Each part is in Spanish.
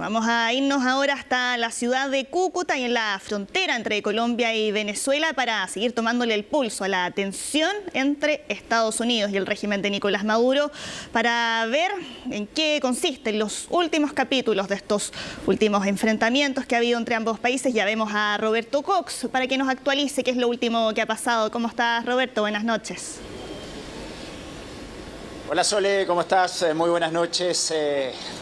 Vamos a irnos ahora hasta la ciudad de Cúcuta y en la frontera entre Colombia y Venezuela para seguir tomándole el pulso a la tensión entre Estados Unidos y el régimen de Nicolás Maduro para ver en qué consisten los últimos capítulos de estos últimos enfrentamientos que ha habido entre ambos países. Ya vemos a Roberto Cox para que nos actualice qué es lo último que ha pasado. ¿Cómo estás, Roberto? Buenas noches. Hola Sole, ¿cómo estás? Muy buenas noches.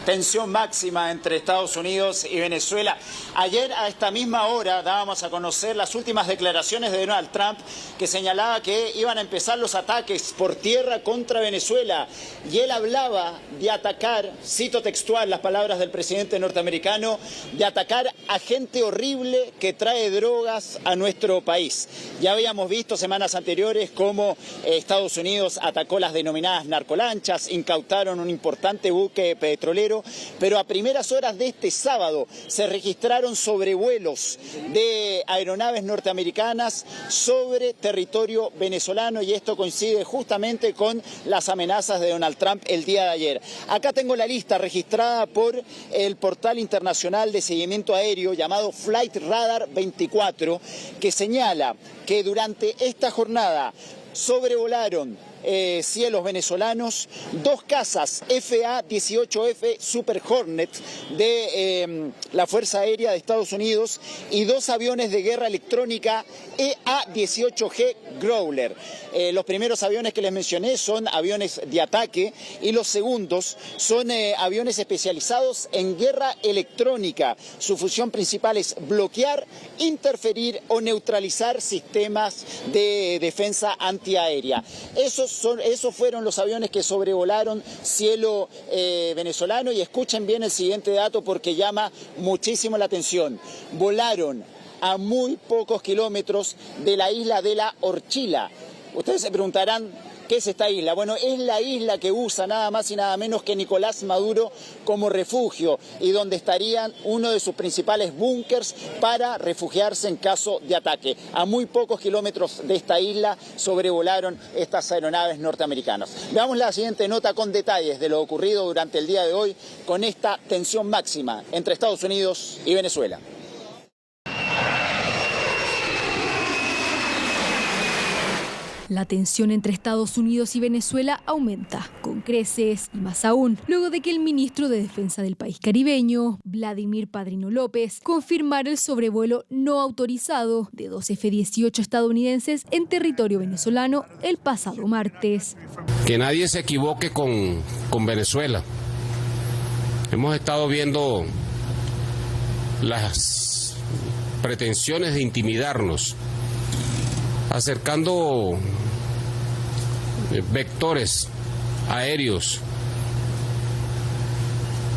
Tensión máxima entre Estados Unidos y Venezuela. Ayer a esta misma hora dábamos a conocer las últimas declaraciones de Donald Trump que señalaba que iban a empezar los ataques por tierra contra Venezuela. Y él hablaba de atacar, cito textual las palabras del presidente norteamericano, de atacar a gente horrible que trae drogas a nuestro país. Ya habíamos visto semanas anteriores cómo Estados Unidos atacó las denominadas narcolanchas, incautaron un importante buque petrolero, pero a primeras horas de este sábado se registraron sobrevuelos de aeronaves norteamericanas sobre territorio venezolano y esto coincide justamente con las amenazas de Donald Trump el día de ayer. Acá tengo la lista registrada por el portal internacional de seguimiento aéreo llamado Flight Radar 24, que señala que durante esta jornada sobrevolaron cielos venezolanos, dos cazas FA-18F Super Hornet de la Fuerza Aérea de Estados Unidos y dos aviones de guerra electrónica EA-18G Growler. Los primeros aviones que les mencioné son aviones de ataque y los segundos son aviones especializados en guerra electrónica. Su función principal es bloquear, interferir o neutralizar sistemas de defensa antiaérea. Esos fueron los aviones que sobrevolaron cielo venezolano y escuchen bien el siguiente dato porque llama muchísimo la atención. Volaron a muy pocos kilómetros de la isla de La Orchila. Ustedes se preguntarán, ¿qué es esta isla? Bueno, es la isla que usa nada más y nada menos que Nicolás Maduro como refugio y donde estarían uno de sus principales búnkers para refugiarse en caso de ataque. A muy pocos kilómetros de esta isla sobrevolaron estas aeronaves norteamericanas. Veamos la siguiente nota con detalles de lo ocurrido durante el día de hoy con esta tensión máxima entre Estados Unidos y Venezuela. La tensión entre Estados Unidos y Venezuela aumenta, con creces y más aún, luego de que el ministro de Defensa del país caribeño, Vladimir Padrino López, confirmara el sobrevuelo no autorizado de dos F-18 estadounidenses en territorio venezolano el pasado martes. Que nadie se equivoque con Venezuela. Hemos estado viendo las pretensiones de intimidarnos, acercando vectores aéreos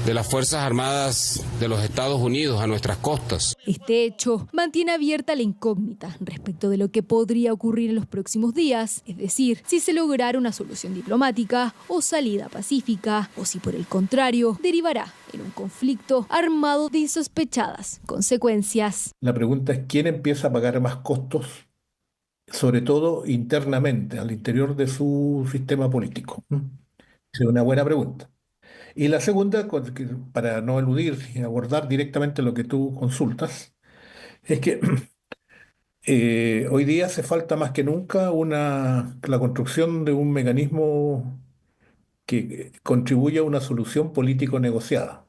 de las Fuerzas Armadas de los Estados Unidos a nuestras costas. Este hecho mantiene abierta la incógnita respecto de lo que podría ocurrir en los próximos días, es decir, si se lograra una solución diplomática o salida pacífica, o si por el contrario derivará en un conflicto armado de insospechadas consecuencias. La pregunta es ¿quién empieza a pagar más costos? Sobre todo internamente, al interior de su sistema político. Es una buena pregunta. Y la segunda, para no eludir y abordar directamente lo que tú consultas, es que hoy día hace falta más que nunca la construcción de un mecanismo que contribuya a una solución político negociada.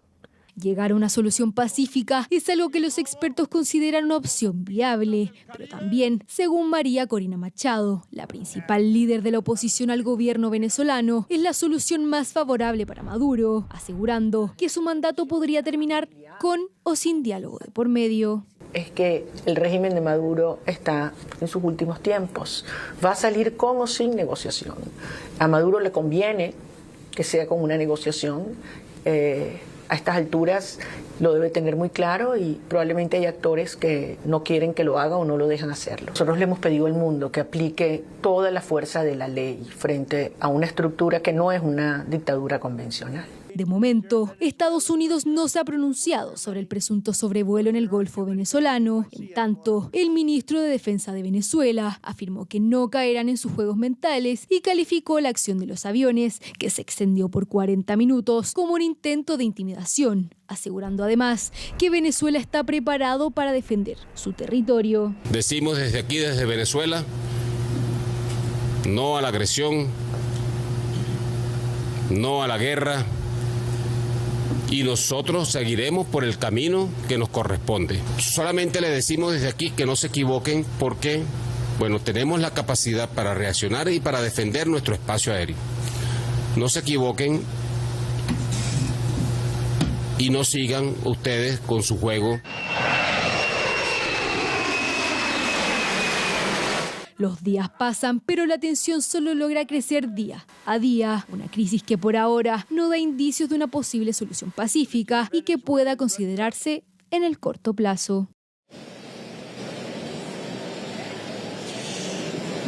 Llegar a una solución pacífica es algo que los expertos consideran una opción viable, pero también, según María Corina Machado, la principal líder de la oposición al gobierno venezolano, es la solución más favorable para Maduro, asegurando que su mandato podría terminar con o sin diálogo de por medio. Es que el régimen de Maduro está en sus últimos tiempos. Va a salir con o sin negociación. A Maduro le conviene que sea con una negociación. A estas alturas lo debe tener muy claro y probablemente hay actores que no quieren que lo haga o no lo dejan hacerlo. Nosotros le hemos pedido al mundo que aplique toda la fuerza de la ley frente a una estructura que no es una dictadura convencional. De momento, Estados Unidos no se ha pronunciado sobre el presunto sobrevuelo en el Golfo venezolano. En tanto, el ministro de Defensa de Venezuela afirmó que no caerán en sus juegos mentales y calificó la acción de los aviones, que se extendió por 40 minutos, como un intento de intimidación, asegurando además que Venezuela está preparado para defender su territorio. Decimos desde aquí, desde Venezuela, no a la agresión, no a la guerra, y nosotros seguiremos por el camino que nos corresponde. Solamente le decimos desde aquí que no se equivoquen porque, bueno, tenemos la capacidad para reaccionar y para defender nuestro espacio aéreo. No se equivoquen y no sigan ustedes con su juego. Los días pasan, pero la tensión solo logra crecer día a día. Una crisis que por ahora no da indicios de una posible solución pacífica y que pueda considerarse en el corto plazo.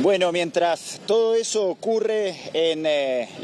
Bueno, mientras todo eso ocurre en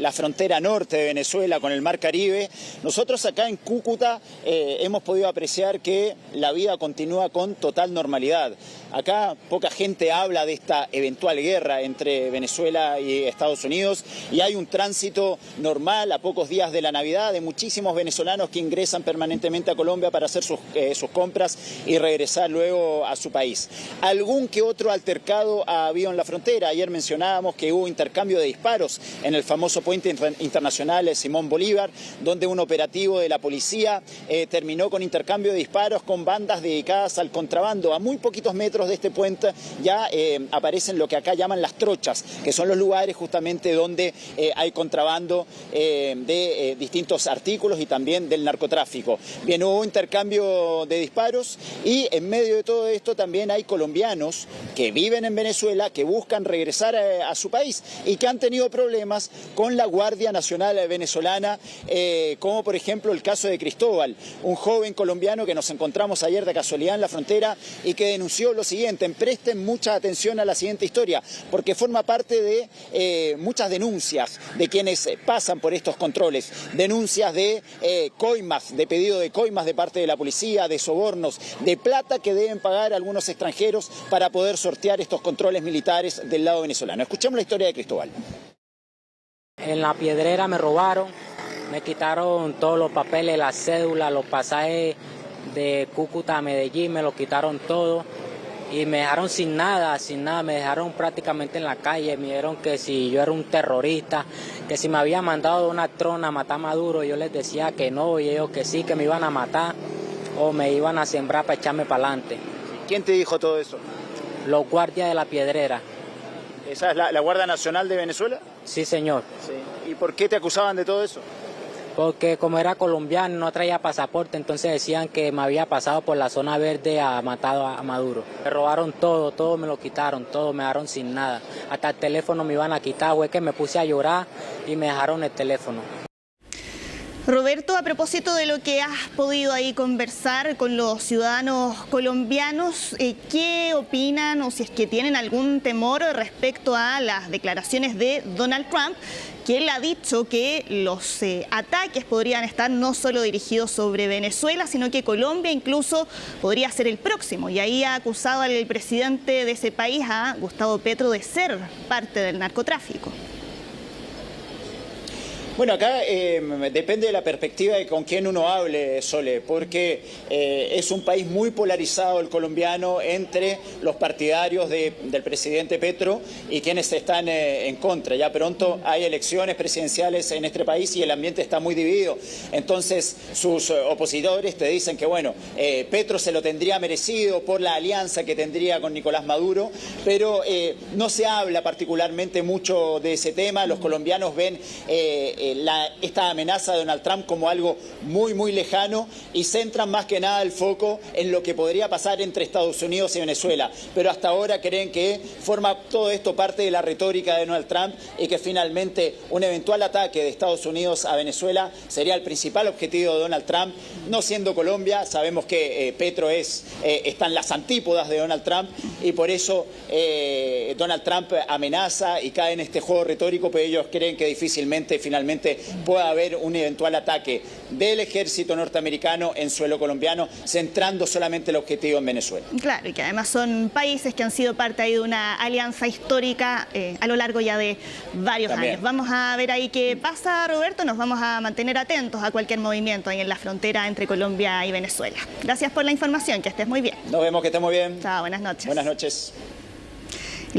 la frontera norte de Venezuela con el Mar Caribe, nosotros acá en Cúcuta hemos podido apreciar que la vida continúa con total normalidad. Acá poca gente habla de esta eventual guerra entre Venezuela y Estados Unidos y hay un tránsito normal a pocos días de la Navidad de muchísimos venezolanos que ingresan permanentemente a Colombia para hacer sus compras y regresar luego a su país. Algún que otro altercado ha habido en la frontera. Ayer mencionábamos que hubo intercambio de disparos en el famoso puente internacional Simón Bolívar, donde un operativo de la policía terminó con intercambio de disparos con bandas dedicadas al contrabando. A muy poquitos metros de este puente ya aparecen lo que acá llaman las trochas, que son los lugares justamente donde hay contrabando de distintos artículos y también del narcotráfico. Bien, hubo intercambio de disparos y en medio de todo esto también hay colombianos que viven en Venezuela, que buscan regresar a su país y que han tenido problemas con la Guardia Nacional venezolana, como por ejemplo el caso de Cristóbal, un joven colombiano que nos encontramos ayer de casualidad en la frontera y que denunció lo siguiente. Presten mucha atención a la siguiente historia, porque forma parte de muchas denuncias de quienes pasan por estos controles, denuncias de coimas, de pedido de coimas de parte de la policía, de sobornos, de plata que deben pagar algunos extranjeros para poder sortear estos controles militares del lado venezolano. Escuchemos la historia de Cristóbal. En La Piedrera me robaron, me quitaron todos los papeles, las cédulas, los pasajes de Cúcuta a Medellín, me lo quitaron todo y me dejaron sin nada, me dejaron prácticamente en la calle. Me dijeron que si yo era un terrorista, que si me había mandado de una trona a matar a Maduro, yo les decía que no, y ellos que sí, que me iban a matar o me iban a sembrar para echarme para adelante. ¿Quién te dijo todo eso? Los guardias de La Piedrera. ¿Esa es la Guardia Nacional de Venezuela? Sí, señor. Sí. ¿Y por qué te acusaban de todo eso? Porque como era colombiano, no traía pasaporte, entonces decían que me había pasado por la zona verde a matar a Maduro. Me robaron todo me lo quitaron, todo, me dejaron sin nada. Hasta el teléfono me iban a quitar, fue que me puse a llorar y me dejaron el teléfono. Roberto, a propósito de lo que has podido ahí conversar con los ciudadanos colombianos, ¿qué opinan o si es que tienen algún temor respecto a las declaraciones de Donald Trump, que él ha dicho que los ataques podrían estar no solo dirigidos sobre Venezuela, sino que Colombia incluso podría ser el próximo? Y ahí ha acusado al presidente de ese país, a Gustavo Petro, de ser parte del narcotráfico. Bueno, acá depende de la perspectiva de con quién uno hable, Sole, porque es un país muy polarizado el colombiano entre los partidarios del presidente Petro y quienes están en contra. Ya pronto hay elecciones presidenciales en este país y el ambiente está muy dividido. Entonces sus opositores te dicen que, bueno, Petro se lo tendría merecido por la alianza que tendría con Nicolás Maduro, pero no se habla particularmente mucho de ese tema. Los colombianos ven esta amenaza de Donald Trump como algo muy, muy lejano y centran más que nada el foco en lo que podría pasar entre Estados Unidos y Venezuela. Pero hasta ahora creen que forma todo esto parte de la retórica de Donald Trump y que finalmente un eventual ataque de Estados Unidos a Venezuela sería el principal objetivo de Donald Trump. No siendo Colombia, sabemos que Petro está en las antípodas de Donald Trump y por eso Donald Trump amenaza y cae en este juego retórico, pero ellos creen que difícilmente finalmente posiblemente pueda haber un eventual ataque del ejército norteamericano en suelo colombiano, centrando solamente el objetivo en Venezuela. Claro, y que además son países que han sido parte ahí de una alianza histórica a lo largo ya de varios años. Vamos a ver ahí qué pasa, Roberto. Nos vamos a mantener atentos a cualquier movimiento ahí en la frontera entre Colombia y Venezuela. Gracias por la información, que estés muy bien. Nos vemos, que estés muy bien. Chao, buenas noches. Buenas noches.